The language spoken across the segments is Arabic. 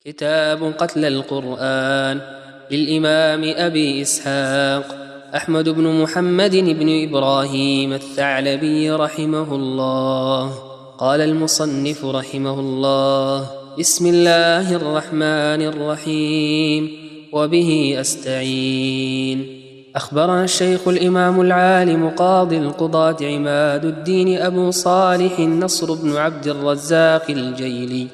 كتاب قتل القرآن للإمام أبي إسحاق أحمد بن محمد بن إبراهيم الثعلبي رحمه الله. قال المصنف رحمه الله: بسم الله الرحمن الرحيم، وبه أستعين. أخبرنا الشيخ الإمام العالم قاضي القضاة عماد الدين أبو صالح نصر بن عبد الرزاق الجيلي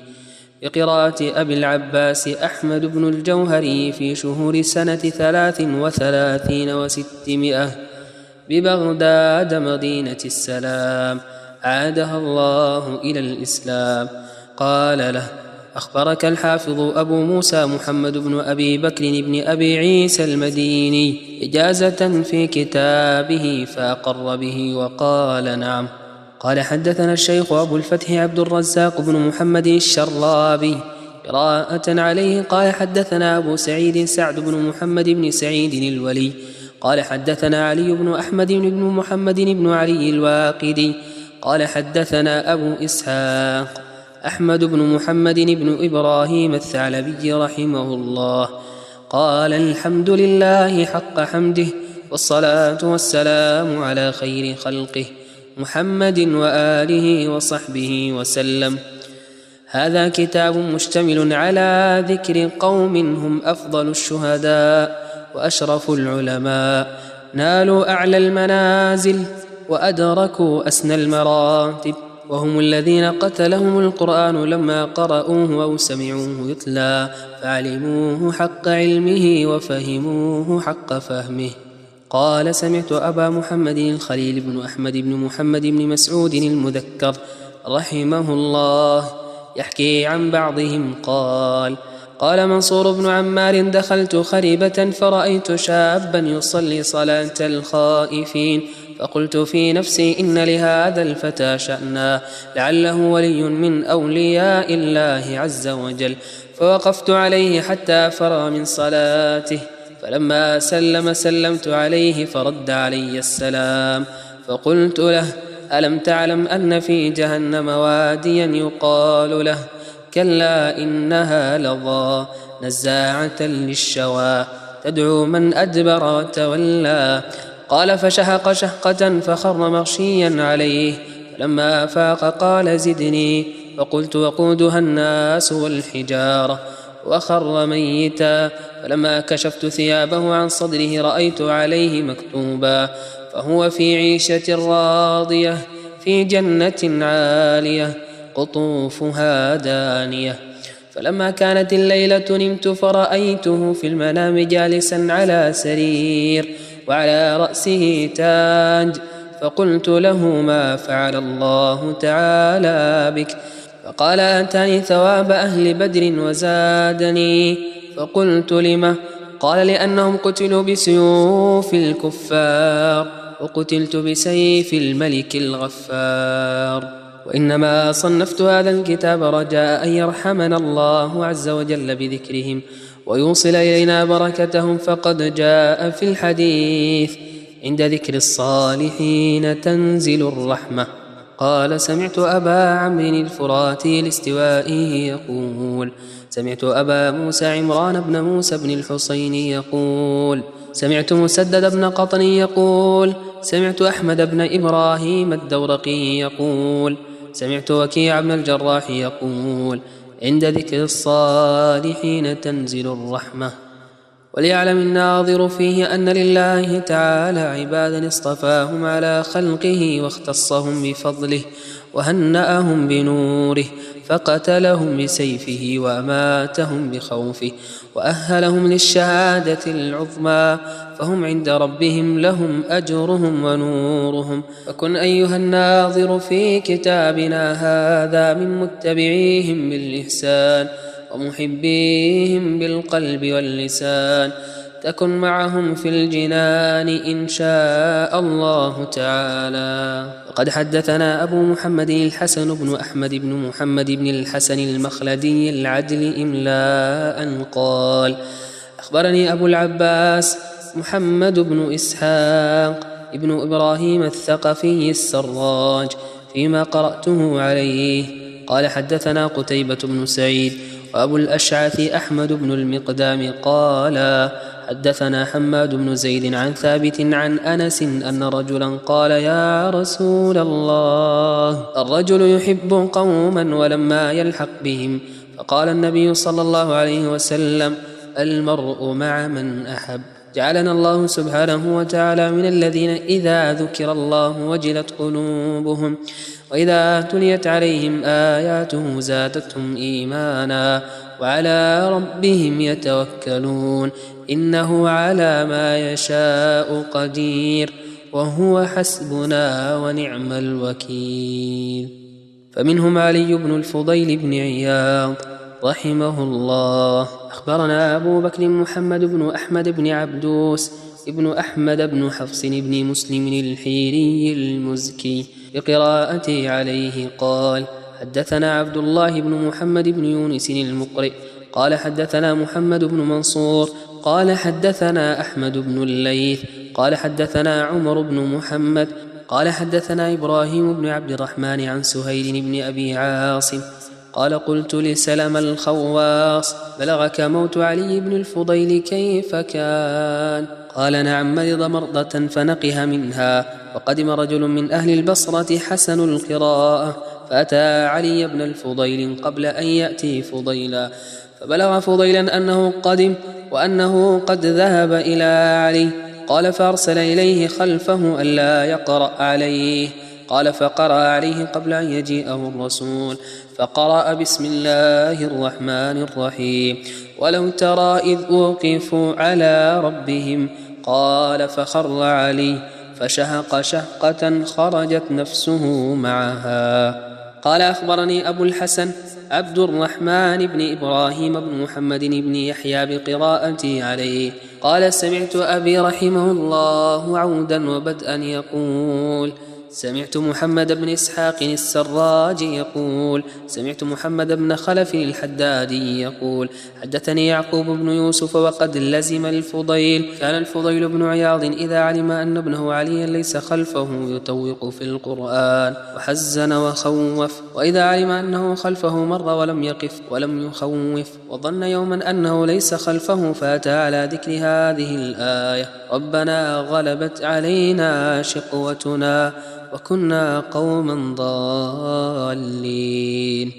بقراءة أبي العباس أحمد بن الجوهري في شهور سنة 33 و600 ببغداد مدينة السلام، عادها الله إلى الإسلام. قال له: أخبرك الحافظ أبو موسى محمد بن أبي بكر بن أبي عيسى المديني إجازة في كتابه فأقر به وقال: نعم. قال: حدثنا الشيخ أبو الفتح عبد الرزاق بن محمد الشرابي قراءة عليه. قال: حدثنا أبو سعيد سعد بن محمد بن سعيد الولي قال: حدثنا علي بن أحمد بن محمد بن علي الواقدي قال: حدثنا أبو إسحاق أحمد بن محمد بن إبراهيم الثعلبي رحمه الله قال: الحمد لله حق حمده، والصلاة والسلام على خير خلقه محمد وآله وصحبه وسلم. هذا كتاب مشتمل على ذكر قوم هم أفضل الشهداء وأشرف العلماء، نالوا أعلى المنازل وأدركوا أسنى المراتب، وهم الذين قتلهم القرآن لما قرأوه أو سمعوه يتلى فعلموه حق علمه وفهموه حق فهمه. قال: سمعت أبا محمد الخليل بن أحمد بن محمد بن مسعود المذكر رحمه الله يحكي عن بعضهم قال: قال منصور بن عمار: دخلت خريبة فرأيت شابا يصلي صلاة الخائفين، فقلت في نفسي: إن لهذا الفتى شأنا، لعله ولي من أولياء الله عز وجل. فوقفت عليه حتى فرغ من صلاته، فلما سلم سلمت عليه فرد علي السلام، فقلت له: ألم تعلم أن في جهنم واديا يقال له كلا إنها لظى نزاعة للشوى تدعو من أدبر وتولى. قال: فشهق شهقة فخر مغشيا عليه، فلما أفاق قال: زدني، فقلت: وقودها الناس والحجارة، وخر ميتا. فلما كشفت ثيابه عن صدره رأيت عليه مكتوبا: فهو في عيشة راضية في جنة عالية قطوفها دانية. فلما كانت الليلة نمت فرأيته في المنام جالسا على سرير وعلى رأسه تاج، فقلت له: ما فعل الله تعالى بك؟ فقال: آتاني ثواب أهل بدر وزادني. فقلت: لم؟ قال: لأنهم قتلوا بسيوف الكفار وقتلت بسيف الملك الغفار. وإنما صنفت هذا الكتاب رجاء أن يرحمنا الله عز وجل بذكرهم ويوصل إلينا بركتهم، فقد جاء في الحديث: عند ذكر الصالحين تنزل الرحمة. قال: سمعت أبا عمرو الفراتي الاستوائي يقول: سمعت أبا موسى عمران بن موسى بن الحصين يقول: سمعت مسدد بن قطن يقول: سمعت أحمد بن إبراهيم الدورقي يقول: سمعت وكيع بن الجراح يقول: عند ذكر الصالحين تنزل الرحمة. وليعلم الناظر فيه أن لله تعالى عبادا اصطفاهم على خلقه واختصهم بفضله وهنأهم بنوره، فقتلهم بسيفه وأماتهم بخوفه وأهلهم للشهادة العظمى، فهم عند ربهم لهم أجرهم ونورهم. فكن أيها الناظر في كتابنا هذا من متبعيهم بالإحسان ومحبيهم بالقلب واللسان، تكن معهم في الجنان إن شاء الله تعالى. وقد حدثنا أبو محمد الحسن بن أحمد بن محمد بن الحسن المخلدي العدل إملاء قال: أخبرني أبو العباس محمد بن إسحاق ابن إبراهيم الثقفي السراج فيما قرأته عليه قال: حدثنا قتيبة بن سعيد وأبو الأشعث أحمد بن المقدام قال حدثنا حماد بن زيد عن ثابت عن أنس أن رجلا قال يا رسول الله الرجل يحب قوما ولما يلحق بهم، فقال النبي صلى الله عليه وسلم المرء مع من أحب. جعلنا الله سبحانه وتعالى من الذين إذا ذكر الله وجلت قلوبهم وإذا تليت عليهم آياته زادتهم إيمانا وعلى ربهم يتوكلون، إنه على ما يشاء قدير وهو حسبنا ونعم الوكيل. فمنهم علي بن الفضيل بن عياض رحمه الله. أخبرنا أبو بكر محمد بن أحمد بن عبدوس ابن أحمد بن حفص بن مسلم الحيري المزكي بقراءته عليه قال حدثنا عبد الله بن محمد بن يونس المقرئ قال حدثنا محمد بن منصور قال حدثنا أحمد بن الليث قال حدثنا عمر بن محمد قال حدثنا إبراهيم بن عبد الرحمن عن سهيل بن أبي عاصم قال قلت لسلم الخواص بلغك موت علي بن الفضيل كيف كان؟ قال نعم، مرض مرضة فنقه منها، وقدم رجل من أهل البصرة حسن القراءة فأتى علي بن الفضيل قبل أن يأتي فضيلا، فبلغ فضيلا أنه قدم وأنه قد ذهب إلى علي، قال فأرسل إليه خلفه ألا يقرأ عليه، قال فقرأ عليه قبل أن يجيءه الرسول، فقرأ بسم الله الرحمن الرحيم ولو ترى إذ وقفوا على ربهم، قال فخر علي فشهق شهقة خرجت نفسه معها. قال أخبرني أبو الحسن عبد الرحمن بن إبراهيم بن محمد بن يحيى بقراءتي عليه قال سمعت أبي رحمه الله عودا وبدءا يقول سمعت محمد بن إسحاق السراج يقول سمعت محمد بن خلف الحدادي يقول حدثني يعقوب بن يوسف وقد لزم الفضيل. كان الفضيل بن عياض إذا علم أن ابنه عليا ليس خلفه يتوق في القرآن وحزن وخوف، وإذا علم أنه خلفه مر ولم يقف ولم يخوف، وظن يوما أنه ليس خلفه فأتى على ذكر هذه الآية ربنا غلبت علينا شقوتنا وكنا قوما ضالين.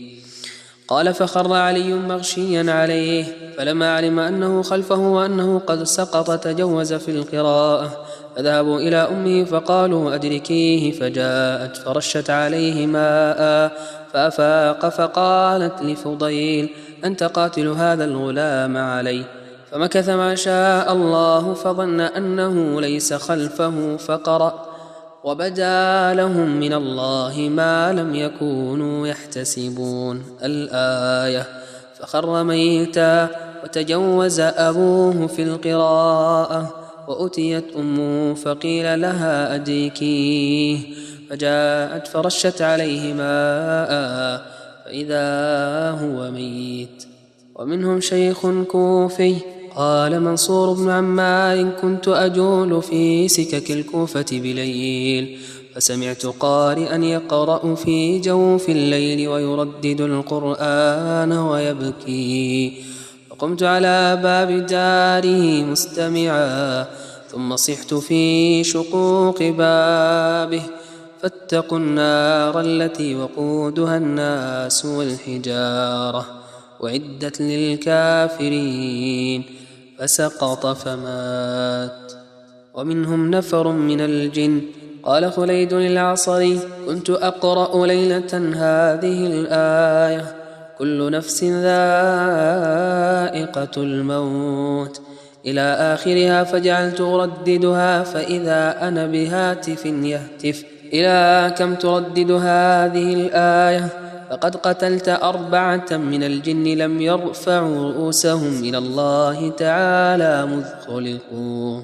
قال فخر علي مغشيا عليه، فلما علم أنه خلفه وأنه قد سقط تجوز في القراءة، فذهبوا إلى أمه فقالوا أدركيه، فجاءت فرشت عليه ماء فأفاق، فقالت لفضيل أنت قاتل هذا الغلام علي، فمكث ما شاء الله فظن أنه ليس خلفه فقرأ وبدا لهم من الله ما لم يكونوا يحتسبون الآية، فخر ميتا وتجوز أبوه في القراءة، وأتيت أمه فقيل لها أدركيه، فجاءت فرشت عليه ماء فإذا هو ميت. ومنهم شيخ كوفي قال منصور بن عمار كنت أجول في سكك الكوفة بليل، فسمعت قارئا يقرأ في جوف الليل ويردد القرآن ويبكي، فقمت على باب داره مستمعا، ثم صحت في شقوق بابه، فاتقوا النار التي وقودها الناس والحجارة وعدت للكافرين، فسقط فمات. ومنهم نفر من الجن قال خليد العصري كنت أقرأ ليلة هذه الآية كل نفس ذائقة الموت إلى آخرها، فجعلت أرددها فإذا أنا بهاتف يهتف إلى كم تردد هذه الآية، فقد قتلت 4 من الجن لم يرفعوا رؤوسهم إلى الله تعالى مذ خلقوا.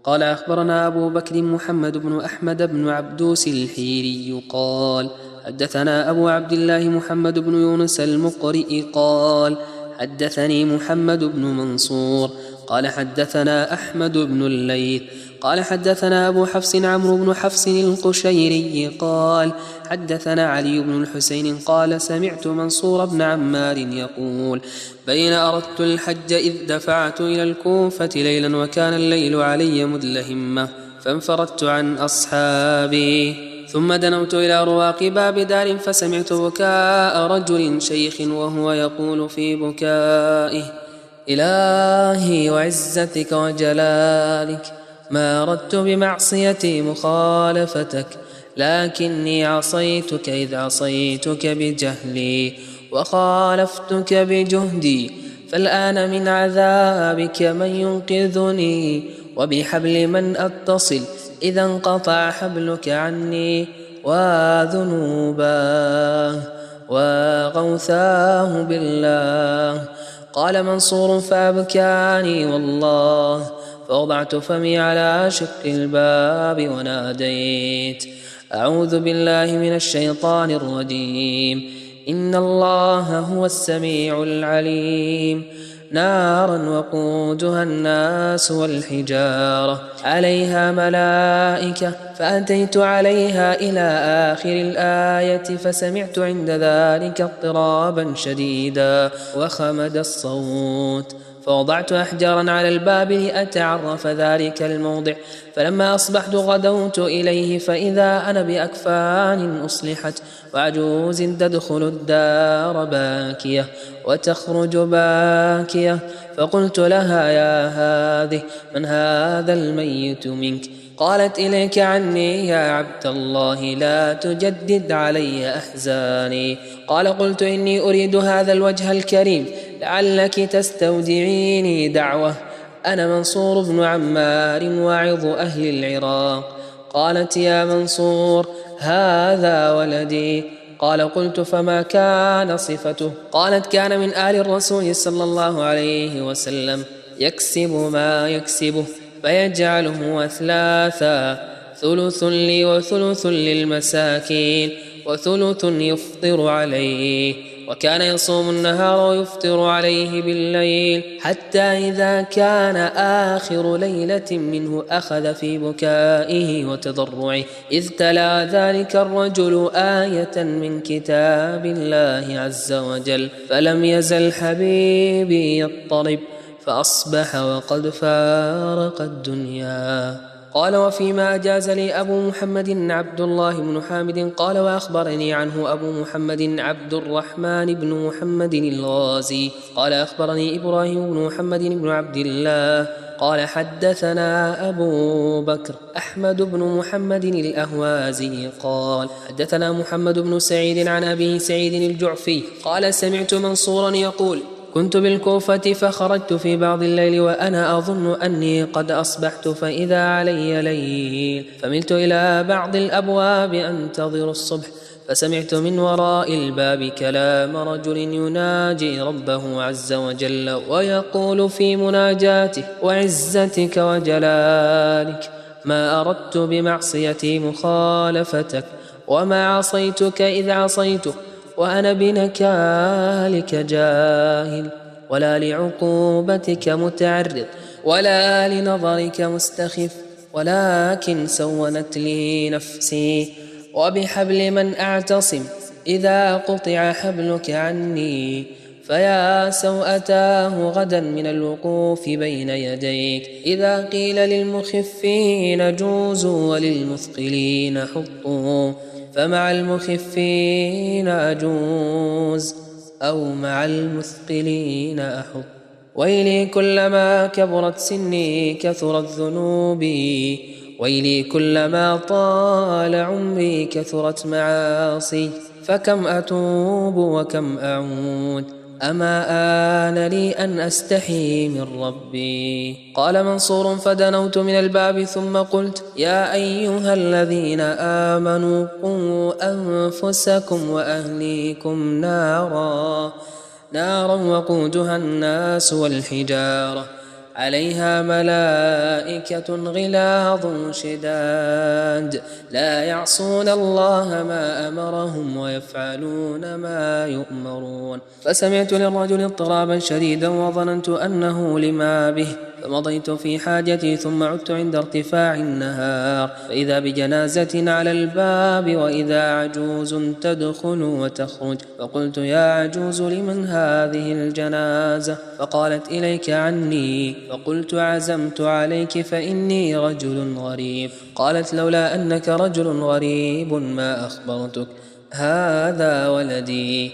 قال أخبرنا أبو بكر محمد بن أحمد بن عبدوس الحيري قال حدثنا أبو عبد الله محمد بن يونس المقرئ قال حدثني محمد بن منصور قال حدثنا أحمد بن الليث قال حدثنا أبو حفص عمرو بن حفص القشيري قال حدثنا علي بن الحسين قال سمعت منصور بن عمار يقول بين أردت الحج إذ دفعت إلى الكوفة ليلا وكان الليل علي مدلهمة فانفردت عن أصحابي ثم دنوت إلى رواق باب دار فسمعت بكاء رجل شيخ وهو يقول في بكائه إلهي وعزتك وجلالك ما أردت بمعصيتي مخالفتك لكني عصيتك إذ عصيتك بجهلي وخالفتك بجهدي فالآن من عذابك من ينقذني وبحبل من أتصل إذا انقطع حبلك عني وذنوباه وغوثاه بالله. قال منصور فأبكاني والله فوضعت فمي على شق الباب وناديت أعوذ بالله من الشيطان الرجيم إن الله هو السميع العليم نارا وقودها الناس والحجارة عليها ملائكة فأتيت عليها إلى آخر الآية فسمعت عند ذلك اضطرابا شديدا وخمد الصوت فوضعت أحجارا على الباب لأتعرف ذلك الموضع فلما أصبحت غدوت إليه فإذا أنا بأكفان أصلحت وعجوز تدخل الدار باكية وتخرج باكية فقلت لها يا هذه من هذا الميت منك؟ قالت إليك عني يا عبد الله لا تجدد علي أحزاني. قال قلت إني أريد هذا الوجه الكريم لعلك تستودعيني دعوة أنا منصور بن عمار واعظ أهل العراق. قالت يا منصور هذا ولدي. قال قلت فما كان صفته؟ قالت كان من آل الرسول صلى الله عليه وسلم يكسب ما يكسبه فيجعله أثلاثا ثلث لي وثلث للمساكين وثلث يفطر عليه وكان يصوم النهار ويفطر عليه بالليل حتى إذا كان آخر ليلة منه أخذ في بكائه وتضرعه إذ تلا ذلك الرجل آية من كتاب الله عز وجل فلم يزل حبيبي يضطرب فأصبح وقد فارق الدنيا. قال وفيما أجاز لي أبو محمد عبد الله بن حامد قال وأخبرني عنه أبو محمد عبد الرحمن بن محمد الغازي قال أخبرني إبراهيم بن محمد بن عبد الله قال حدثنا أبو بكر أحمد بن محمد الأهوازي قال حدثنا محمد بن سعيد عن أبي سعيد الجعفي قال سمعت منصورا يقول كنت بالكوفة فخرجت في بعض الليل وأنا أظن أني قد أصبحت فإذا علي ليل فملت إلى بعض الأبواب أنتظر الصبح فسمعت من وراء الباب كلام رجل يناجي ربه عز وجل ويقول في مناجاته وعزتك وجلالك ما أردت بمعصيتي مخالفتك وما عصيتك إذ عصيتك وأنا بنكالك جاهل ولا لعقوبتك متعرض ولا لنظرك مستخف ولكن سونت لي نفسي وبحبل من أعتصم إذا قطع حبلك عني فيا سوءتاه غدا من الوقوف بين يديك إذا قيل للمخفين جوزوا وللمثقلين حطوا فمع المخفين أجوز أو مع المثقلين أحط ويلي كلما كبرت سني كثرت ذنوبي ويلي كلما طال عمري كثرت معاصي فكم أتوب وكم أعود أما آن لي أن أستحي من ربي. قال منصور فدنوت من الباب ثم قلت يا أيها الذين آمنوا قوا أنفسكم وأهليكم نارا وقودها الناس والحجارة عليها ملائكة غلاظ شداد لا يعصون الله ما أمرهم ويفعلون ما يؤمرون. فسمعت للرجل اضطرابا شديدا وظننت أنه لما به فمضيت في حاجتي ثم عدت عند ارتفاع النهار فإذا بجنازة على الباب وإذا عجوز تدخل وتخرج، فقلت يا عجوز لمن هذه الجنازة؟ فقالت إليك عني. فقلت عزمت عليك فإني رجل غريب. قالت لولا أنك رجل غريب ما أخبرتك. هذا ولدي.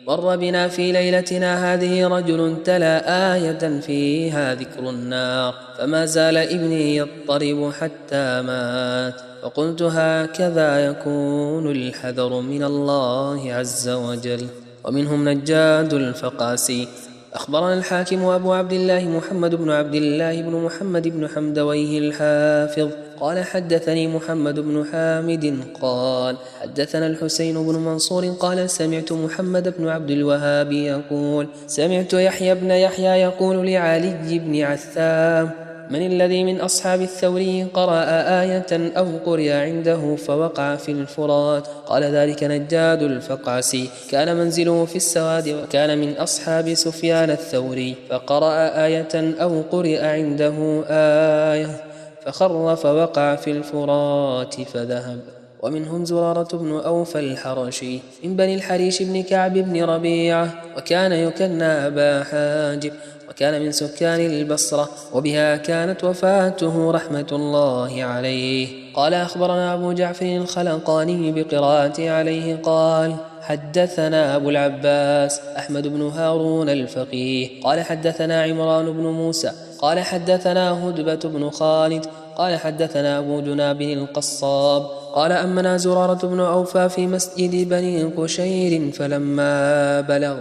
مر بنا في ليلتنا هذه رجل تلا آية فيها ذكر النار فما زال ابني يضطرب حتى مات. فقلت هكذا يكون الحذر من الله عز وجل. ومنهم نجاد الفقاسي. أخبرنا الحاكم أبو عبد الله محمد بن عبد الله بن محمد بن حمدويه الحافظ قال حدثني محمد بن حامد قال حدثنا الحسين بن منصور قال سمعت محمد بن عبد الوهاب يقول سمعت يحيى بن يحيى يقول لعلي بن عثام من الذي من أصحاب الثوري قرأ آية أو قرئ عنده فوقع في الفرات؟ قال ذلك نجاد الفقعسي كان منزله في السواد وكان من أصحاب سفيان الثوري فقرأ آية أو قرئ عنده آية فخر فوقع في الفرات فذهب. ومنهم زرارة بن أوفى الحرشي من بني الحريش بن كعب بن ربيعة وكان يكنى أبا حاجب وكان من سكان البصرة وبها كانت وفاته رحمة الله عليه. قال أخبرنا أبو جعفر الخلقاني بقراءة عليه قال حدثنا أبو العباس أحمد بن هارون الفقيه قال حدثنا عمران بن موسى قال حدثنا هدبة بن خالد قال حدثنا أبو جناب القصاب قال أمنا زرارة بن أوفى في مسجد بني قشير فلما بلغ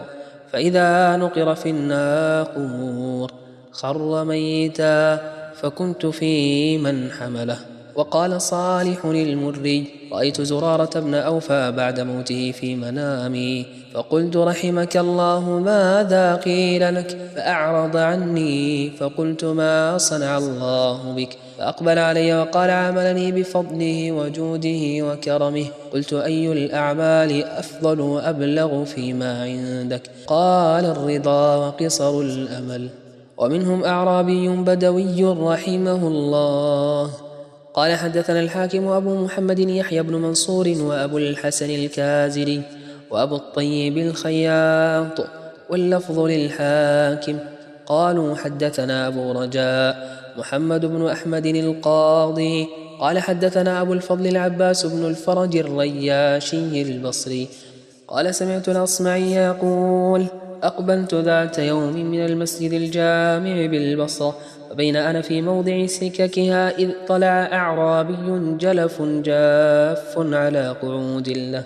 فإذا نقر في الناقور خر ميتا فكنت في من حمله. وقال صالح المري رأيت زرارة بن أوفى بعد موته في منامي فقلت رحمك الله ماذا قيل لك؟ فأعرض عني فقلت ما صنع الله بك؟ فأقبل علي وقال عاملني بفضله وجوده وكرمه. قلت أي الأعمال أفضل وأبلغ فيما عندك؟ قال الرضا وقصر الأمل. ومنهم أعرابي بدوي رحمه الله قال حدثنا الحاكم أبو محمد يحيى بن منصور وأبو الحسن الكازري وأبو الطيب الخياط واللفظ للحاكم قالوا حدثنا أبو رجاء محمد بن أحمد القاضي قال حدثنا أبو الفضل العباس بن الفرج الرياشي البصري قال سمعت الأصمعي يقول أقبلت ذات يوم من المسجد الجامع بالبصرة فبين أنا في موضع سككها إذ طلع أعرابي جلف جاف على قعود له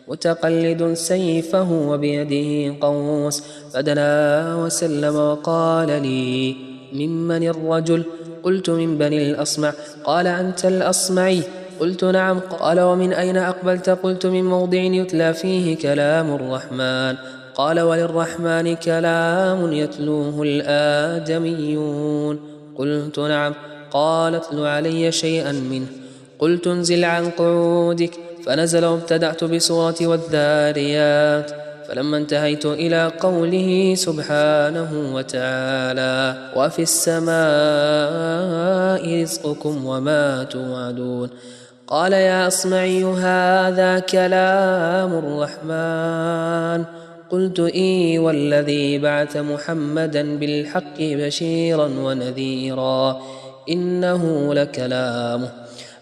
متقلد سيفه وبيده قوس فدنا وسلم وقال لي ممن الرجل؟ قلت من بني الأصمع. قال أنت الأصمعي؟ قلت نعم. قال ومن أين أقبلت؟ قلت من موضع يتلى فيه كلام الرحمن. قال وللرحمن كلام يتلوه الآدميون؟ قلت نعم. قال اتل علي شيئا منه. قلت انزل عن قعودك. فنزل وابتدأت بسورة والذاريات فلما انتهيت إلى قوله سبحانه وتعالى وفي السماء رزقكم وما توعدون قال يا أصمعي هذا كلام الرحمن؟ قلت إي والذي بعث محمدا بالحق بشيرا ونذيرا إنه لكلامه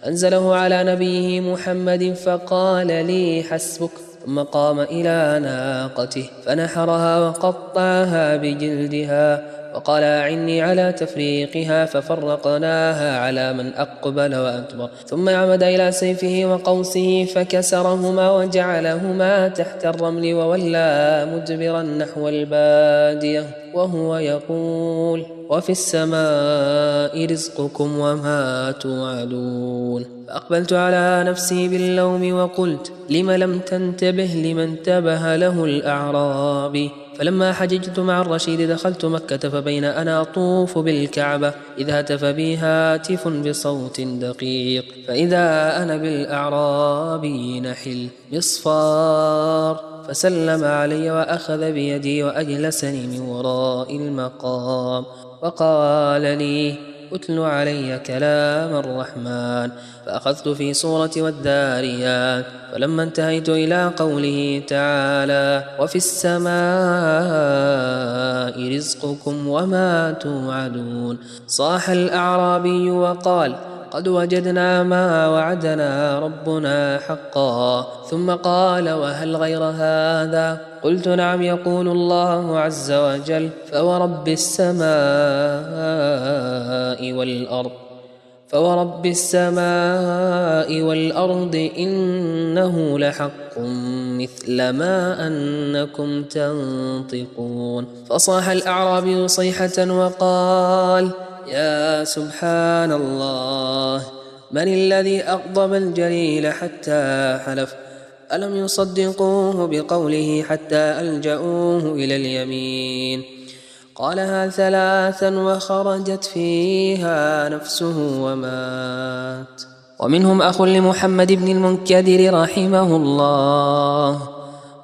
أنزله على نبيه محمد فقال لي حسبك. ثم قام إلى ناقته فنحرها وقطعها بجلدها وقال أعني على تفريقها ففرقناها على من أقبل وأدبر ثم عمد إلى سيفه وقوسه فكسرهما وجعلهما تحت الرمل وولى مدبرا نحو البادية وهو يقول وفي السماء رزقكم وما توعدون. فأقبلت على نفسي باللوم وقلت لم لم تنتبه لمن انتبه له الأعرابي. فلما حججت مع الرشيد دخلت مكة فبين أنا أطوف بالكعبة إذ هتف بي هاتف بصوت دقيق فإذا أنا بالأعرابي نحل مصفار فسلم علي وأخذ بيدي وأجلسني من وراء المقام وقال لي: أتل علي كلام الرحمن. فأخذت في سورة والذاريات، فلما انتهيت إلى قوله تعالى: وفي السماء رزقكم وما توعدون، صاح الأعرابي وقال: قد وجدنا ما وعدنا ربنا حقا. ثم قال: وهل غير هذا؟ قلت: نعم. يقول الله عز وجل: فورب السماء والأرض إنه لحق مثل ما أنكم تنطقون. فصاح الأعرابي صيحة وقال: يا سبحان الله، من الذي أغضب الجليل حتى حلف؟ ألم يصدقوه بقوله حتى ألجأوه إلى اليمين؟ قالها 3 وخرجت فيها نفسه ومات. ومنهم أخ لمحمد بن المنكدر رحمه الله.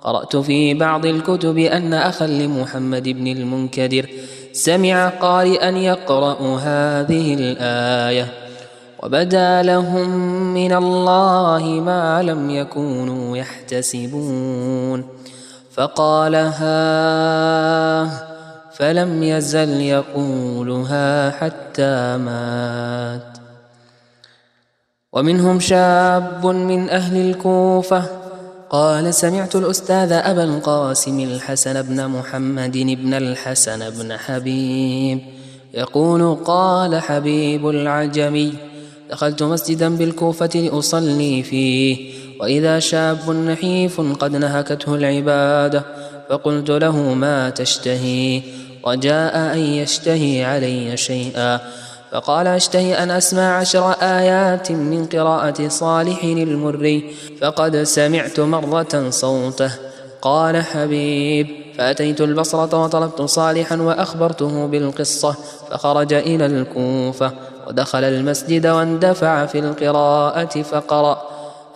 قرأت في بعض الكتب أن أخا لمحمد بن المنكدر سمع قارئا يقرأ هذه الآية: وبدا لهم من الله ما لم يكونوا يحتسبون، فقالها فلم يزل يقولها حتى مات. ومنهم شاب من أهل الكوفة قال: سمعت الأستاذ أبا القاسم الحسن بن محمد بن الحسن بن حبيب يقول: قال حبيب العجمي: دخلت مسجدا بالكوفة لأصلي فيه، وإذا شاب نحيف قد نهكته العبادة، فقلت له: ما تشتهي؟ رجاء أن يشتهي علي شيئا، فقال: أشتهي أن أسمع 10 آيات من قراءة صالح المري، فقد سمعت مرة صوته. قال حبيب: فأتيت البصرة وطلبت صالحا وأخبرته بالقصة، فخرج إلى الكوفة ودخل المسجد واندفع في القراءة فقرأ: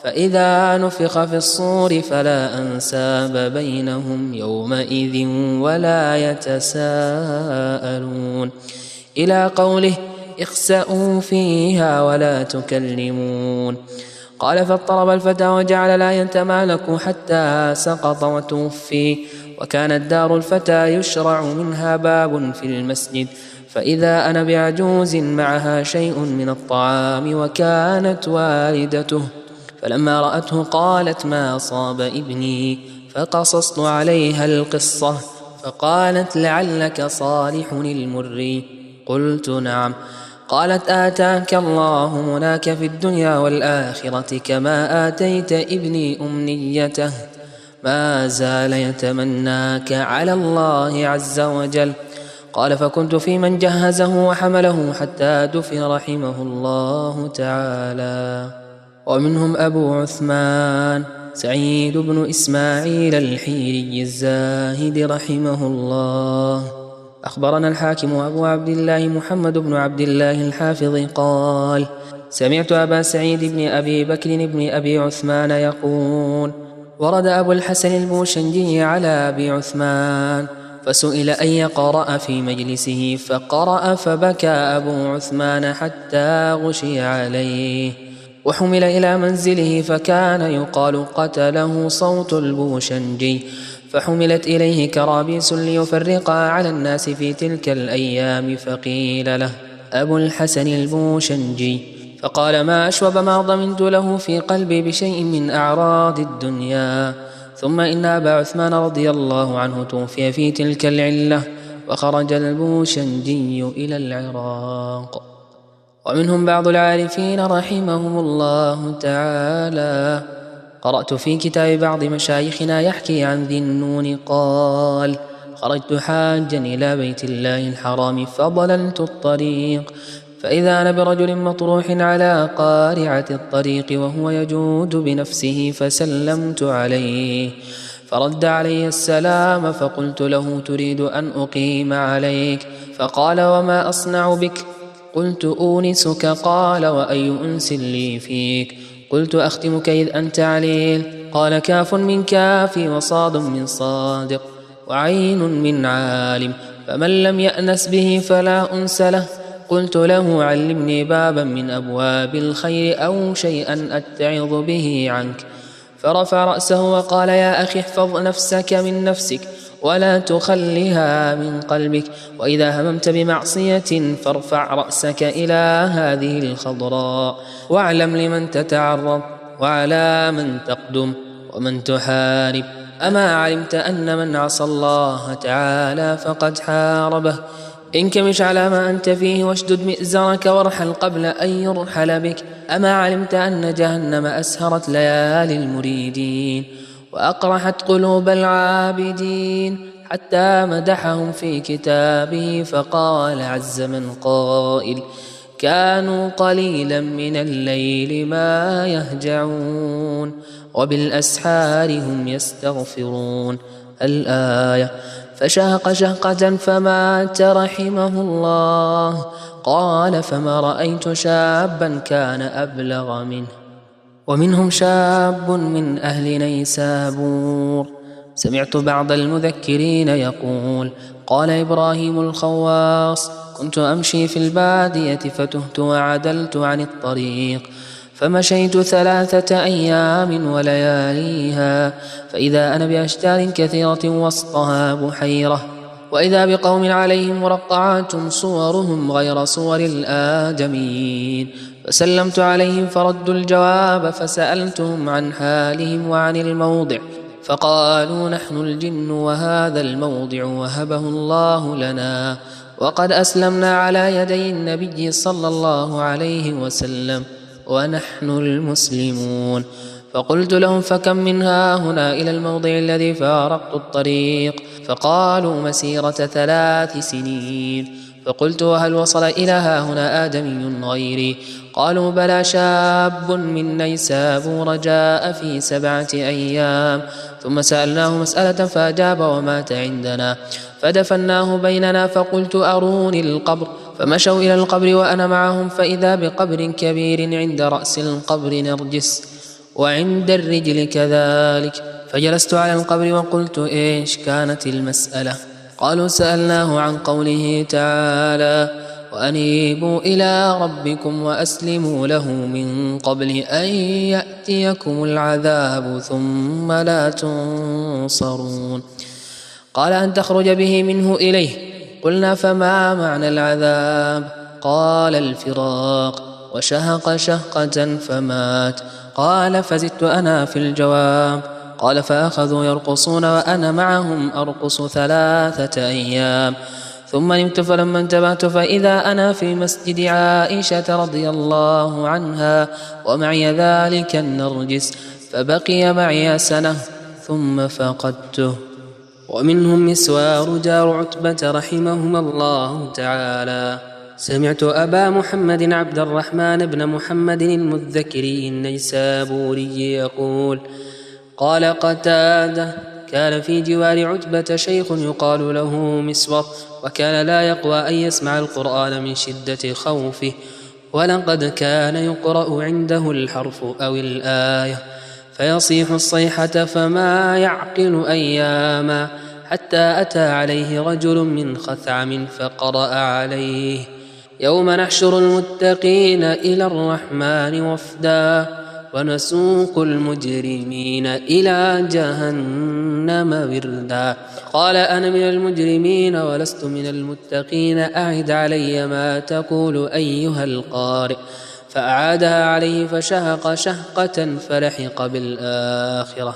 فإذا نفخ في الصور فلا أنساب بينهم يومئذ ولا يتساءلون، إلى قوله: اخسأوا فيها ولا تكلمون. قال: فاضطرب الفتى وجعل لا يتمالك حتى سقط وتوفي. وكانت دار الفتى يشرع منها باب في المسجد، فإذا أنا بعجوز معها شيء من الطعام، وكانت والدته، فلما رأته قالت: ما أصاب ابني؟ فقصصت عليها القصة، فقالت: لعلك صالح المري. قلت: نعم. قالت: آتاك الله مناك في الدنيا والآخرة كما آتيت ابني أمنيته، ما زال يتمناك على الله عز وجل. قال: فكنت في من جهزه وحمله حتى دفن رحمه الله تعالى. ومنهم أبو عثمان سعيد بن إسماعيل الحيري الزاهد رحمه الله. أخبرنا الحاكم أبو عبد الله محمد بن عبد الله الحافظ قال: سمعت أبا سعيد بن أبي بكر بن أبي عثمان يقول: ورد أبو الحسن البوشنجي على أبي عثمان، فسئل أن يقرأ في مجلسه، فقرأ، فبكى أبو عثمان حتى غشي عليه، وحمل إلى منزله، فكان يقال قتله صوت البوشنجي، فحملت إليه كرابيس ليفرقها على الناس في تلك الأيام، فقيل له: أبو الحسن البوشنجي، فقال: ما أشوب ما ضمنت له في قلبي بشيء من أعراض الدنيا. ثم إن أبا عثمان رضي الله عنه توفي في تلك العلة، وخرج البوشنجي إلى العراق. ومنهم بعض العارفين رحمهم الله تعالى. قرأت في كتاب بعض مشايخنا يحكي عن ذي النون قال: خرجت حاجا إلى بيت الله الحرام، فضللت الطريق، فإذا أنا برجل مطروح على قارعة الطريق وهو يجود بنفسه، فسلمت عليه، فرد علي السلام، فقلت له: تريد أن أقيم عليك؟ فقال: وما أصنع بك؟ قلت: أونسك. قال: وأي أنس لي فيك؟ قلت: أختمك إذ أنت عليل. قال كاف من كاف وصاد من صادق وعين من عالم، فمن لم يأنس به فلا أنس له. قلت له علمني بابا من أبواب الخير أو شيئا أتعظ به عنك. فرفع رأسه وقال يا أخي احفظ نفسك من نفسك ولا تخلها من قلبك، وإذا هممت بمعصية فارفع رأسك إلى هذه الخضراء واعلم لمن تتعرض وعلى من تقدم ومن تحارب. أما علمت أن من عصى الله تعالى فقد حاربه؟ انكمش على ما أنت فيه واشدد مئزرك وارحل قبل أن يرحل بك. أما علمت أن جهنم أسهرت ليالي المريدين وأقرحت قلوب العابدين، حتى مدحهم في كتابه فقال عز من قائل كانوا قليلا من الليل ما يهجعون وبالأسحار هم يستغفرون. الآية. فشهق شهقة فمات رحمه الله. قال فما رأيت شابا كان أبلغ منه. ومنهم شاب من أهل نيسابور. سمعت بعض المذكرين يقول قال إبراهيم الخواص كنت أمشي في البادية فتهت وعدلت عن الطريق، فمشيت 3 أيام ولياليها، فإذا أنا بأشجار كثيرة وسطها بحيرة، وإذا بقوم عليهم مرقعات صورهم غير صور الآدميين، فسلمت عليهم فردوا الجواب، فسألتهم عن حالهم وعن الموضع، فقالوا نحن الجن وهذا الموضع وهبه الله لنا، وقد أسلمنا على يدي النبي صلى الله عليه وسلم ونحن المسلمون. فقلت لهم فكم من هنا إلى الموضع الذي فارقت الطريق؟ فقالوا مسيرة 3 سنين. فقلت وهل وصل إلى هنا آدمي غيري؟ قالوا بلى، شاب من نيسابور جاء في 7 أيام، ثم سألناه مسألة فأجاب ومات عندنا، فدفناه بيننا، فقلت أروني القبر، فمشوا إلى القبر وأنا معهم، فإذا بقبر كبير عند رأس القبر نرجس وعند الرجل كذلك، فجلست على القبر وقلت إيش كانت المسألة؟ قالوا سألناه عن قوله تعالى وأنيبوا إلى ربكم وأسلموا له من قبل أن يأتيكم العذاب ثم لا تنصرون. قال أن تخرج به منه إليه. قلنا فما معنى العذاب؟ قال الفراق، وشهق شهقة فمات. قال فزدت أنا في الجواب. قال فأخذوا يرقصون وأنا معهم أرقص 3 أيام، ثم نمت، فلما انتبهت فإذا أنا في مسجد عائشة رضي الله عنها ومعي ذلك النرجس، فبقي معي 1 سنة ثم فقدته. ومنهم مسوار جار عتبة رحمهما الله تعالى. سمعت أبا محمد عبد الرحمن بن محمد المذكري النيسابوري يقول قال قتادة كان في جوار عتبة شيخ يقال له مسور، وكان لا يقوى أن يسمع القرآن من شدة خوفه، ولقد كان يقرأ عنده الحرف أو الآية فيصيح الصيحة فما يعقل أياما، حتى أتى عليه رجل من خثعم فقرأ عليه يوم نحشر المتقين إلى الرحمن وفدا ونسوق المجرمين إلى جهنم وردا. قال أنا من المجرمين ولست من المتقين، أعد علي ما تقول أيها القارئ، فأعادها عليه فشهق شهقة فلحق بالآخرة.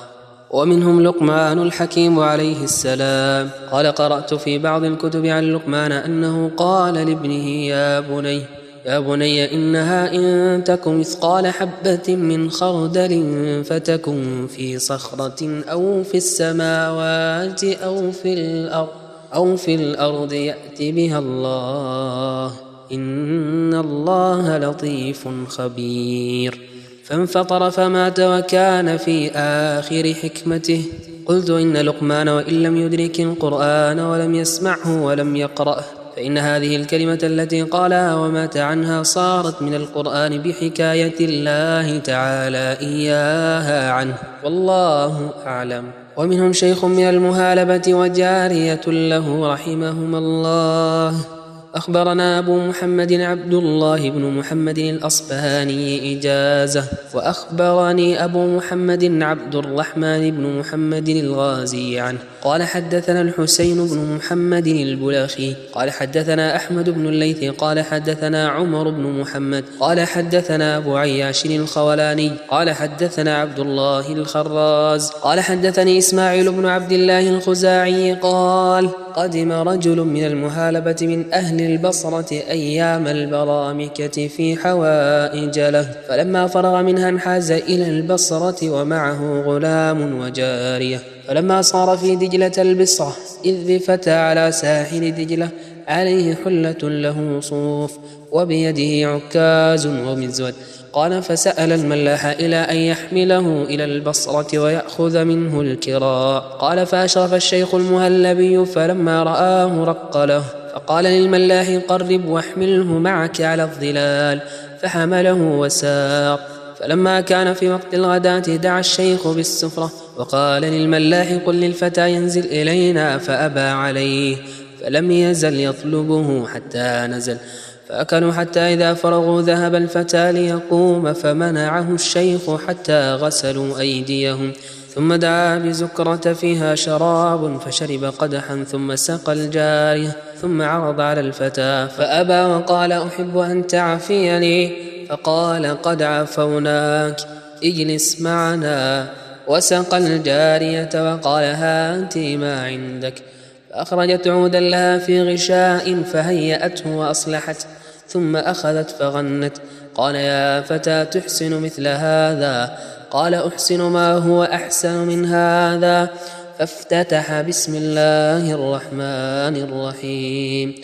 ومنهم لقمان الحكيم عليه السلام. قال قرأت في بعض الكتب عن لقمان أنه قال لابنه يا بني إنها إن تك مثقال حبة من خردل فتكن في صخرة أو في السماوات أو في الأرض يأت بها الله إن الله لطيف خبير. فانفطر فمات وكان في آخر حكمته. قلت إن لقمان وإن لم يدرك القرآن ولم يسمعه ولم يقرأه فإن هذه الكلمة التي قالها ومات عنها صارت من القرآن بحكاية الله تعالى إياها عنه، والله أعلم. ومنهم شيخ من المهالبة وجارية له رحمهما الله. أخبرنا أبو محمد عبد الله بن محمد الأصبهاني إجازة، وأخبرني أبو محمد عبد الرحمن بن محمد الغازي عنه قال حدثنا الحسين بن محمد البلخي قال حدثنا أحمد بن الليث قال حدثنا عمر بن محمد قال حدثنا أبو عياش الخولاني قال حدثنا عبد الله الخراز قال حدثني إسماعيل بن عبد الله الخزاعي قال قدم رجل من المهالبة من أهل البصرة أيام البرامكة في حوائج له، فلما فرغ منها انحاز إلى البصرة ومعه غلام وجارية، فلما صار في دجلة البصرة إذ بفتى على ساحل دجلة عليه حلة له صوف وبيده عكاز ومزود. قال فسأل الملاح إلى أن يحمله إلى البصرة ويأخذ منه الكراء. قال فأشرف الشيخ المهلبي فلما رآه رق له، فقال للملاح قرب واحمله معك على الظلال، فحمله وساق. فلما كان في وقت الغداة دعا الشيخ بالسفرة وقال للملاح قل للفتى ينزل إلينا، فأبى عليه، فلم يزل يطلبه حتى نزل. فأكلوا حتى إذا فرغوا ذهب الفتى ليقوم، فمنعه الشيخ حتى غسلوا أيديهم، ثم دعا بزكرة فيها شراب فشرب قدحا، ثم سقى الجارية، ثم عرض على الفتى فأبى وقال أحب أن تعفيني، فقال قد عفوناك اجلس معنا. وسقى الجارية وقال هاتي ما عندك، فأخرجت عودا لها في غشاء فهيأته وأصلحت، ثم أخذت فغنت. قال يا فتى تحسن مثل هذا؟ قال أحسن ما هو أحسن من هذا. فافتتح بسم الله الرحمن الرحيم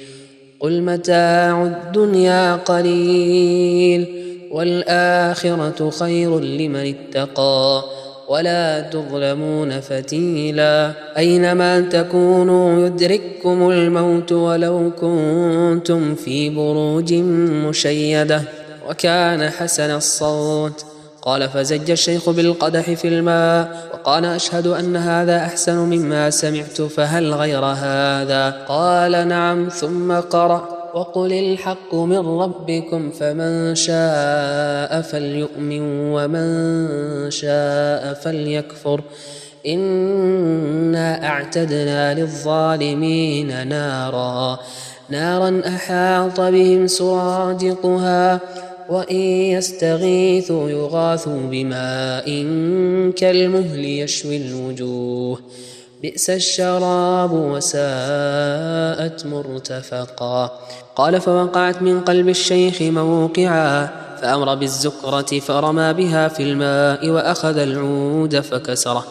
قل متاع الدنيا قليل والآخرة خير لمن اتقى ولا تظلمون فتيلا. أينما تكونوا يدرككم الموت ولو كنتم في بروج مشيدة. وكان حسن الصوت. قال فزج الشيخ بالقدح في الماء وقال أشهد أن هذا أحسن مما سمعت، فهل غير هذا؟ قال نعم. ثم قرأ وقل الحق من ربكم فمن شاء فليؤمن ومن شاء فليكفر إنا أعتدنا للظالمين نارا أحاط بهم سرادقها وإن يستغيثوا يغاثوا بماء كالمهل يشوي الوجوه بئس الشراب وساءت مرتفقا. قال فوقعت من قلب الشيخ موقعا، فأمر بالزكرة فرمى بها في الماء وأخذ العود فكسره،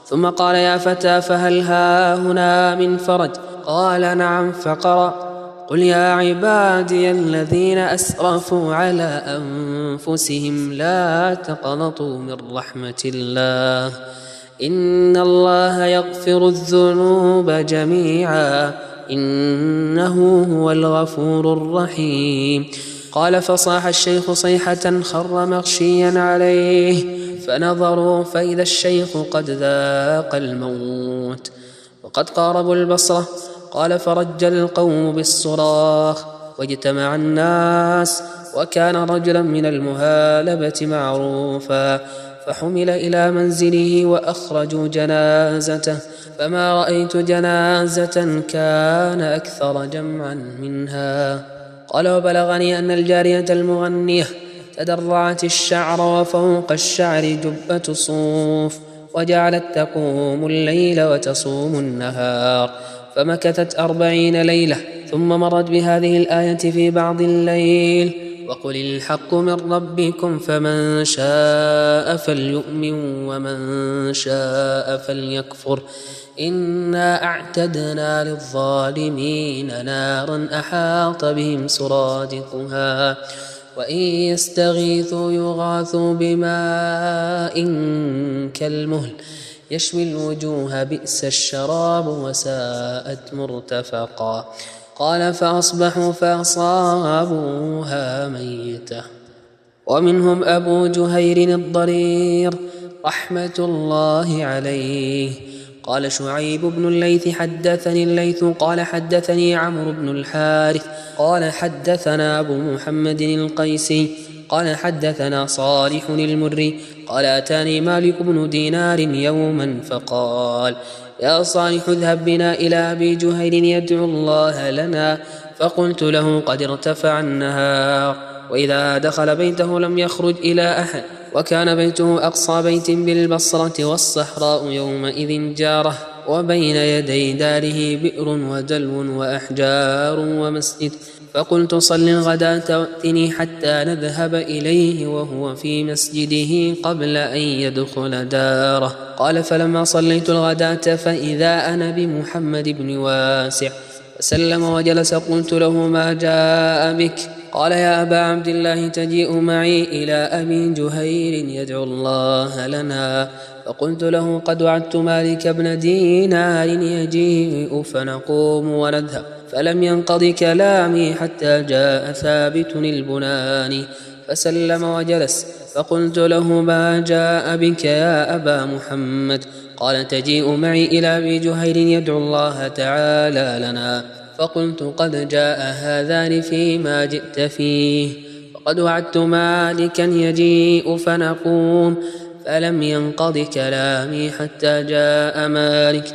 ثم قال يا فتى فهل ها هنا من فرج؟ قال نعم. فقرأ قل يا عبادي الذين أسرفوا على أنفسهم لا تقنطوا من رحمة الله إن الله يغفر الذنوب جميعا إنه هو الغفور الرحيم. قال فصاح الشيخ صيحة خر مغشيا عليه، فنظروا فإذا الشيخ قد ذاق الموت وقد قاربوا البصرة. قال فرج القوم بالصراخ واجتمع الناس، وكان رجلا من المهالبة معروفا، فحمل إلى منزله وأخرجوا جنازته، فما رأيت جنازة كان أكثر جمعا منها. قال وبلغني أن الجارية المغنية تدرعت الشعر وفوق الشعر جبة صوف، وجعلت تقوم الليل وتصوم النهار، فمكثت 40 ليلة، ثم مرت بهذه الآية في بعض الليل وقل الحق من ربكم فمن شاء فليؤمن ومن شاء فليكفر إنا أعتدنا للظالمين نارا أحاط بهم سرادقها وإن يستغيثوا يغاثوا بماء كالمهل يشوي الوجوه بئس الشراب وساءت مرتفقا. قال فأصبحوا فأصابوها ميتة. ومنهم أبو جهير الضرير رحمة الله عليه. قال شعيب بن الليث حدثني الليث قال حدثني عمرو بن الحارث قال حدثنا أبو محمد القيسي قال حدثنا صالح المري قال أتاني مالك بن دينار يوما فقال يا صالح اذهب بنا إلى أبي جهير يدعو الله لنا. فقلت له قد ارتفع النهار، وإذا دخل بيته لم يخرج إلى أحد، وكان بيته أقصى بيت بالبصرة، والصحراء يومئذ جارة، وبين يدي داره بئر ودلو وأحجار ومسجد. فقلت صل الغداة وأتني حتى نذهب إليه وهو في مسجده قبل أن يدخل داره. قال فلما صليت الغداة فإذا أنا بمحمد بن واسع فسلم وجلس. قلت له ما جاء بك؟ قال يا أبا عبد الله تجيء معي إلى أبي جهير يدعو الله لنا. فقلت له قد وعدت مالك بن دينار يجيء فنقوم ونذهب. فلم ينقض كلامي حتى جاء ثابت البناني فسلم وجلس. فقلت له ما جاء بك يا أبا محمد؟ قال تجيء معي إلى أبي جهير يدعو الله تعالى لنا. فقلت قد جاء هذان فيما جئت فيه، وقد وعدت مالكا يجيء فنقوم. فلم ينقض كلامي حتى جاء مالك.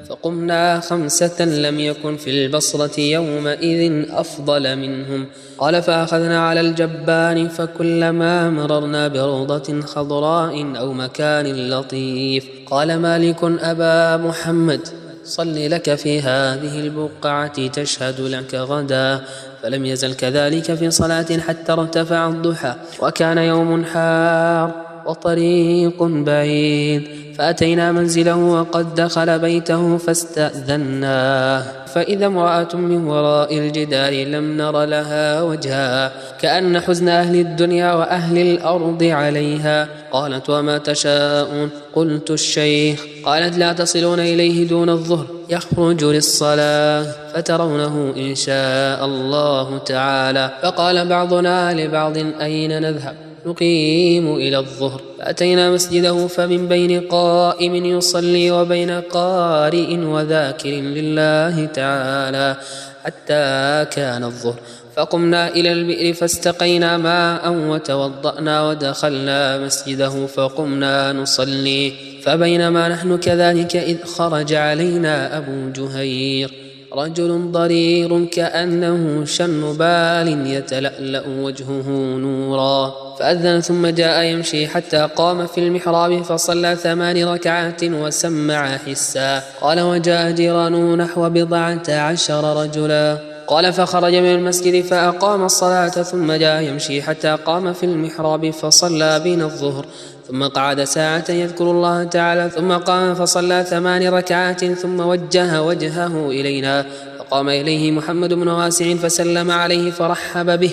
فقمنا 5 لم يكن في البصرة يومئذ أفضل منهم. قال فأخذنا على الجبان، فكلما مررنا بروضة خضراء أو مكان لطيف قال مالك أبا محمد صل لك في هذه البقعة تشهد لك غدا. فلم يزل كذلك في صلاة حتى ارتفع الضحى، وكان يوم حار وطريق بعيد. فأتينا منزله وقد دخل بيته فاستأذناه، فإذا امرأة من وراء الجدار لم نر لها وجها، كأن حزن أهل الدنيا وأهل الأرض عليها. قالت وما تشاءون؟ قلت الشيخ. قالت لا تصلون إليه دون الظهر، يخرج للصلاة فترونه إن شاء الله تعالى. فقال بعضنا لبعض أين نذهب؟ نقيم إلى الظهر. فأتينا مسجده فمن بين قائم يصلي وبين قارئ وذاكر لله تعالى حتى كان الظهر. فقمنا إلى البئر فاستقينا ماء وتوضأنا ودخلنا مسجده فقمنا نصلي. فبينما نحن كذلك إذ خرج علينا أبو جهير رجل ضرير كأنه شنبال يتلألأ وجهه نورا. فأذن ثم جاء يمشي حتى قام في المحراب فصلى 8 ركعات وسمع حسا. قال وجاء جيرانه نحو 14 رجلا. قال فخرج من المسجد فأقام الصلاة ثم جاء يمشي حتى قام في المحراب فصلى بنا الظهر، ثم قعد ساعة يذكر الله تعالى، ثم قام فصلى 8 ركعات ثم وجه وجهه إلينا. فقام إليه محمد بن واسع فسلم عليه فرحب به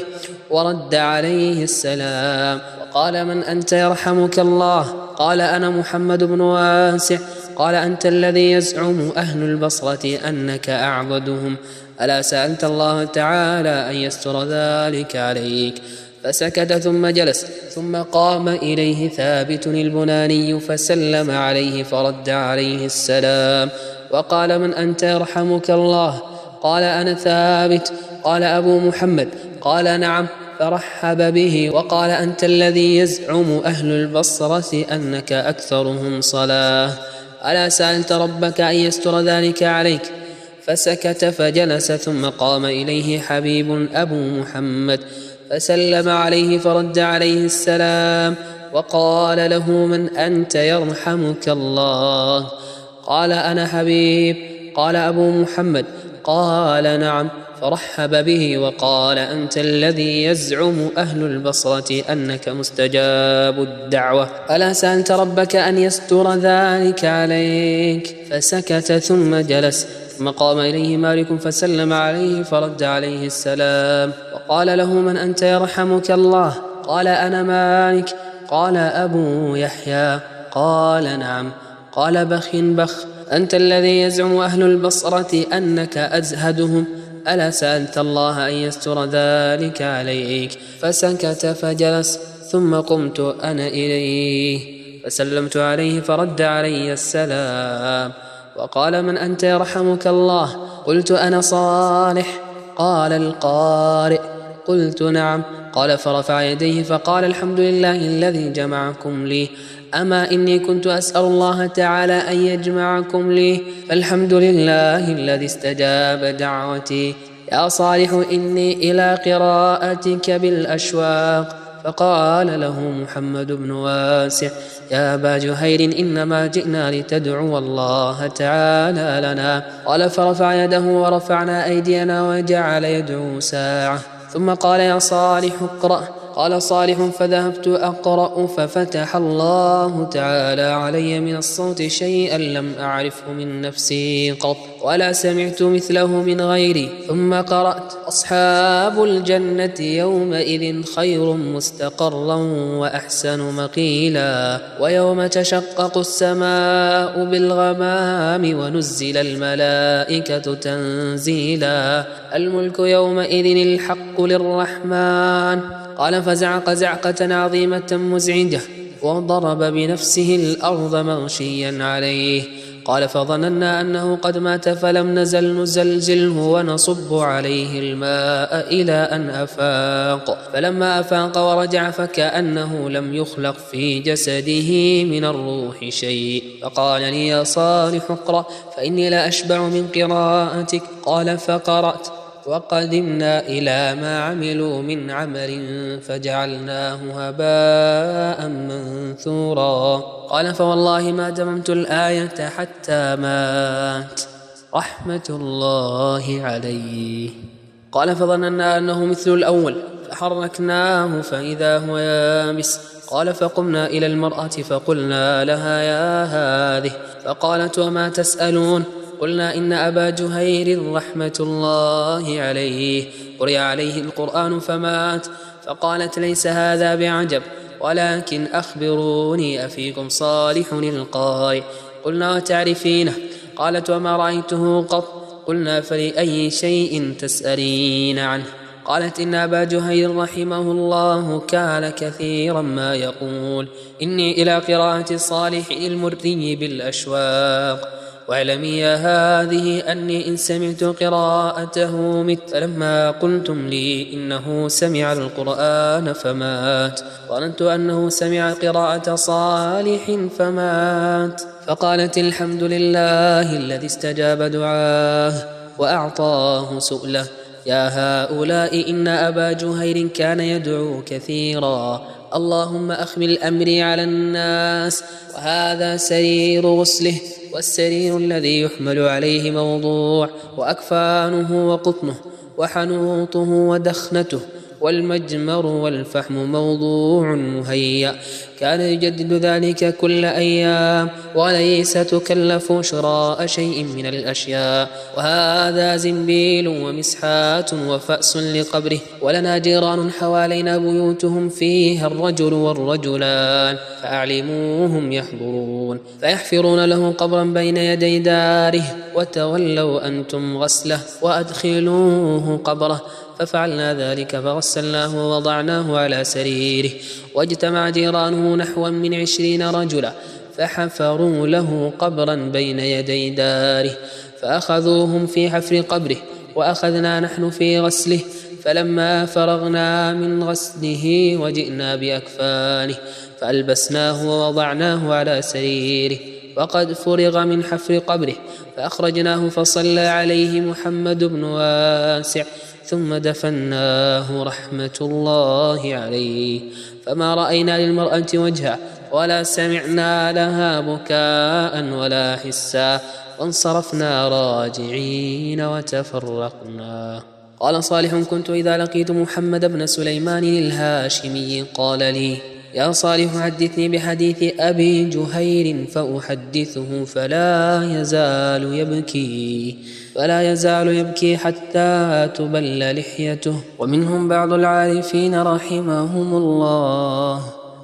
ورد عليه السلام وقال من أنت يرحمك الله؟ قال أنا محمد بن واسع. قال أنت الذي يزعم أهل البصرة أنك أعبدهم، ألا سألت الله تعالى أن يستر ذلك عليك؟ فسكت ثم جلس، ثم قام إليه ثابت البناني فسلم عليه فرد عليه السلام وقال من أنت يرحمك الله؟ قال أنا ثابت. قال أبو محمد؟ قال نعم. فرحب به وقال أنت الذي يزعم أهل البصرة أنك أكثرهم صلاة، ألا سألت ربك أن يستر ذلك عليك؟ فسكت فجلس، ثم قام إليه حبيب أبو محمد فسلم عليه فرد عليه السلام وقال له من أنت يرحمك الله؟ قال أنا حبيب. قال أبو محمد؟ قال نعم. فرحب به وقال أنت الذي يزعم أهل البصرة أنك مستجاب الدعوة، ألا سألت ربك أن يستر ذلك عليك؟ فسكت ثم جلس، ثم قام إليه مالك فسلم عليه فرد عليه السلام وقال له من أنت يرحمك الله؟ قال أنا مالك. قال أبو يحيى؟ قال نعم. قال بخ بخ، أنت الذي يزعم أهل البصرة أنك أزهدهم، ألا سألت الله أن يستر ذلك عليك؟ فسكت فجلس، ثم قمت أنا إليه فسلمت عليه فرد علي السلام وقال: من أنت يرحمك الله؟ قلت: أنا صالح. قال: القارئ؟ قلت: نعم. قال: فرفع يديه فقال: الحمد لله الذي جمعكم لي. أما إني كنت أسأل الله تعالى أن يجمعكم لي، فالحمد لله الذي استجاب دعوتي. يا صالح إني إلى قراءتك بالأشواق. فقال له محمد بن واسع: يا أبا جهير، إنما جئنا لتدعو الله تعالى لنا. قال: فرفع يده ورفعنا أيدينا وجعل يدعو ساعة، ثم قال: يا صالح اقرأ. قال صالح: فذهبت أقرأ، ففتح الله تعالى علي من الصوت شيئا لم أعرفه من نفسي قط، ولا سمعت مثله من غيري. ثم قرأت: أصحاب الجنة يومئذ خير مستقرا وأحسن مقيلا، ويوم تشقق السماء بالغمام ونزل الملائكة تنزيلا، الملك يومئذ الحق للرحمن. قال: فزعق زعقة عظيمة مزعجة وضرب بنفسه الأرض مغشيا عليه. قال: فظننا أنه قد مات فلم نزل نزلزله ونصب عليه الماء إلى أن أفاق، فلما أفاق ورجع فكأنه لم يخلق في جسده من الروح شيء، فقال لي: يا صالح اقرأ فإني لا أشبع من قراءتك. قال: فقرأت: وقدمنا إلى ما عملوا من عمل فجعلناه هباء منثورا. قال: فوالله ما تممت الآية حتى مات رحمة الله عليه. قال: فظننا أنه مثل الأول فحركناه فإذا هو يابس. قال: فقمنا إلى المرأة فقلنا لها: يا هذه. فقالت: وما تسألون؟ قلنا: إن أبا جهير رحمة الله عليه قرئ عليه القرآن فمات. فقالت: ليس هذا بعجب، ولكن أخبروني أفيكم صالح القارئ؟ قلنا: وتعرفينه؟ قالت: وما رأيته قط. قلنا: فلأي شيء تسألين عنه؟ قالت: إن أبا جهير رحمه الله كان كثيرا ما يقول: إني إلى قراءة صالح المري بالأشواق. واعلمي يا هذه أني إن سمعت قراءته مت. فلما قلتم لي إنه سمع القرآن فمات، ظننت أنه سمع قراءة صالح فمات. فقالت: الحمد لله الذي استجاب دعاه وأعطاه سؤله. يا هؤلاء، إن أبا جهير كان يدعو كثيرا: اللهم أخمل أمري على الناس، وهذا سرير غسله، والسرير الذي يحمل عليه موضوع، وأكفانه وقطنه، وحنوطه ودخنته، والمجمر والفحم موضوع مهيأ. كان يجدد ذلك كل أيام، وليس تكلف شراء شيء من الأشياء. وهذا زنبيل ومسحات وفأس لقبره، ولنا جيران حوالينا بيوتهم فيها الرجل والرجلان، فأعلموهم يحضرون، فيحفرون له قبرا بين يدي داره، وتولوا أنتم غسله وأدخلوه قبره. ففعلنا ذلك، فغسلناه ووضعناه على سريره، واجتمع جيرانه نحوا من 20 رجلا، فحفروا له قبرا بين يدي داره، فأخذوهم في حفر قبره، وأخذنا نحن في غسله. فلما فرغنا من غسله وجئنا بأكفانه، فألبسناه ووضعناه على سريره، وقد فرغ من حفر قبره، فأخرجناه فصلى عليه محمد بن واسع، ثم دفناه رحمة الله عليه. فما رأينا للمرأة وجها، ولا سمعنا لها بكاء ولا حسا، وانصرفنا راجعين وتفرقنا. قال صالح: كنت إذا لقيت محمد بن سليمان الهاشمي قال لي: يا صالح، حدثني بحديث أبي جهير فأحدثه، فلا يزال يبكي حتى تبل لحيته. ومنهم بعض العارفين رحمهم الله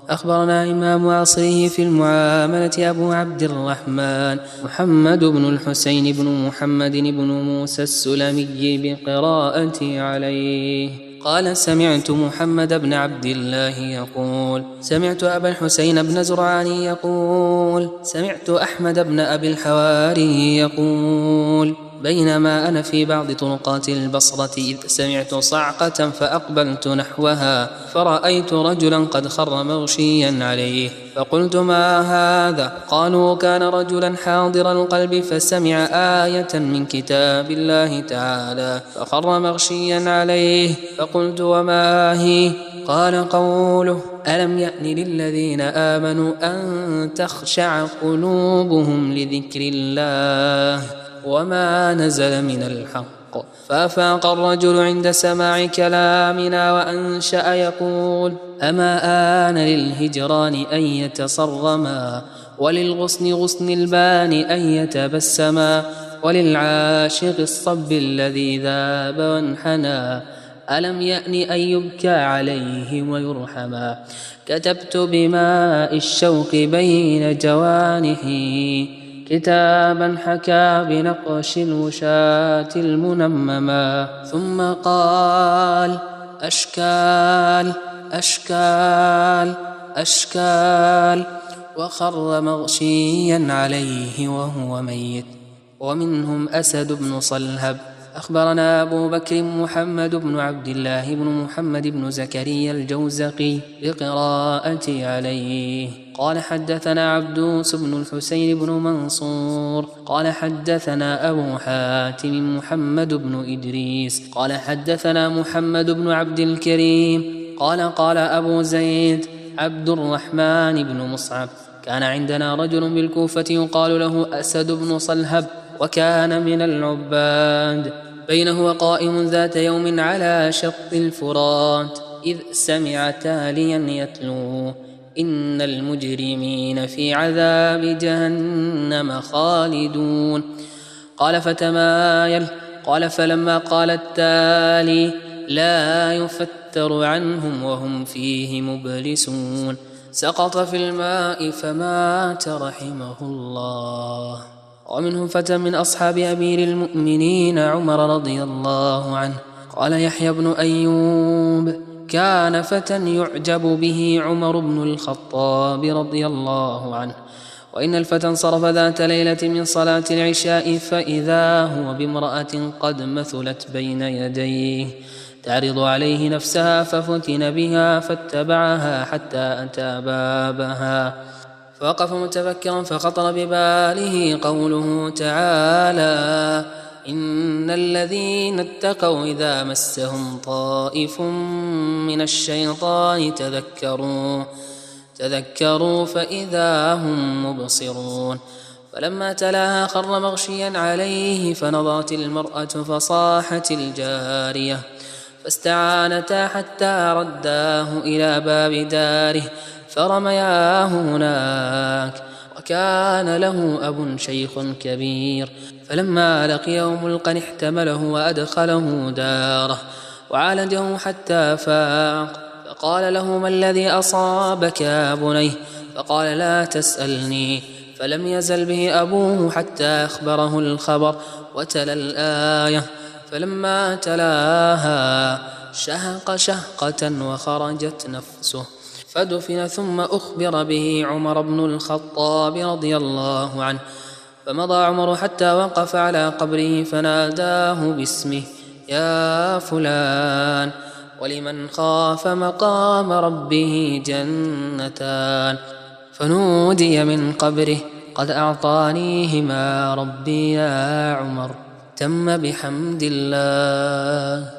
أخبرنا إمام عصره في المعاملة أبو عبد الرحمن محمد بن الحسين بن محمد بن موسى السلمي بقراءتي عليه. قال سمعت محمد بن عبد الله يقول سمعت أبا الحسين بن زرعاني يقول سمعت أحمد بن أبي الحواري يقول بينما أنا في بعض طرقات البصرة إذ سمعت صعقة فأقبلت نحوها فرأيت رجلا قد خر مغشيا عليه فقلت ما هذا؟ قالوا كان رجلا حاضر القلب فسمع آية من كتاب الله تعالى فخر مغشيا عليه فقلت وما هي؟ قال قوله ألم يأن للذين آمنوا أن تخشع قلوبهم لذكر الله وما نزل من الحق فأفاق الرجل عند سماع كلامنا وأنشأ يقول أما آن للهجران أن يتصرما وللغصن غصن البان أن يتبسما وللعاشق الصب الذي ذاب وانحنى ألم يأن أن يبكى عليه ويرحما كتبت بماء الشوق بين جوانحي كتابا حكى بنقش الوشاة المنمما ثم قال أشكال أشكال أشكال وخر مغشيا عليه وهو ميت. ومنهم أسد بن صلهب. أخبرنا أبو بكر محمد بن عبد الله بن محمد بن زكريا الجوزقي بقراءتي عليه قال حدثنا عبدوس بن الحسين بن منصور قال حدثنا أبو حاتم محمد بن إدريس قال حدثنا محمد بن عبد الكريم قال أبو زيد عبد الرحمن بن مصعب كان عندنا رجل بالكوفة يقال له أسد بن صلهب وكان من العباد بينه وقائم ذات يوم على شط الفرات إذ سمع تاليا يتلو إن المجرمين في عذاب جهنم خالدون قال فتمايل قال فلما قال التالي لا يفتر عنهم وهم فيه مبلسون سقط في الماء فمات رحمه الله. ومنهم فتى من أصحاب أمير المؤمنين عمر رضي الله عنه قال يحيى بن أيوب كان فتى يعجب به عمر بن الخطاب رضي الله عنه وإن الفتى انصرف ذات ليلة من صلاة العشاء فإذا هو بامرأة قد مثلت بين يديه تعرض عليه نفسها ففتن بها فاتبعها حتى أتى بابها فوقف متفكرا فخطر بباله قوله تعالى إن الذين اتقوا إذا مسهم طائف من الشيطان تذكروا فإذا هم مبصرون فلما تلاها خر مغشيا عليه فنظرت المرأة فصاحت الجارية فاستعانتا حتى رداه إلى باب داره فرمياه هناك وكان له أب شيخ كبير فلما لقيه ملقا احتمله وأدخله داره وعالجه حتى فاق فقال له ما الذي أصابك يا بني فقال لا تسألني فلم يزل به أبوه حتى أخبره الخبر وتلا الآية فلما تلاها شهق شهقة وخرجت نفسه فدفن ثم أخبر به عمر بن الخطاب رضي الله عنه فمضى عمر حتى وقف على قبره فناداه باسمه يا فلان ولمن خاف مقام ربه جنتان فنودي من قبره قد أعطانيهما ربي يا عمر تم بحمد الله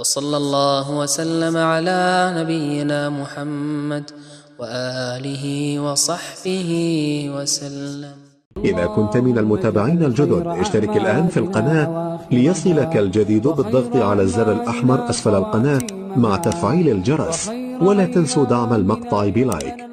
وصلى الله وسلم على نبينا محمد وآله وصحبه وسلم. إذا كنت من المتابعين الجدد اشترك الآن في القناة ليصلك الجديد بالضغط على الزر الأحمر أسفل القناة مع تفعيل الجرس ولا تنسوا دعم المقطع بلايك.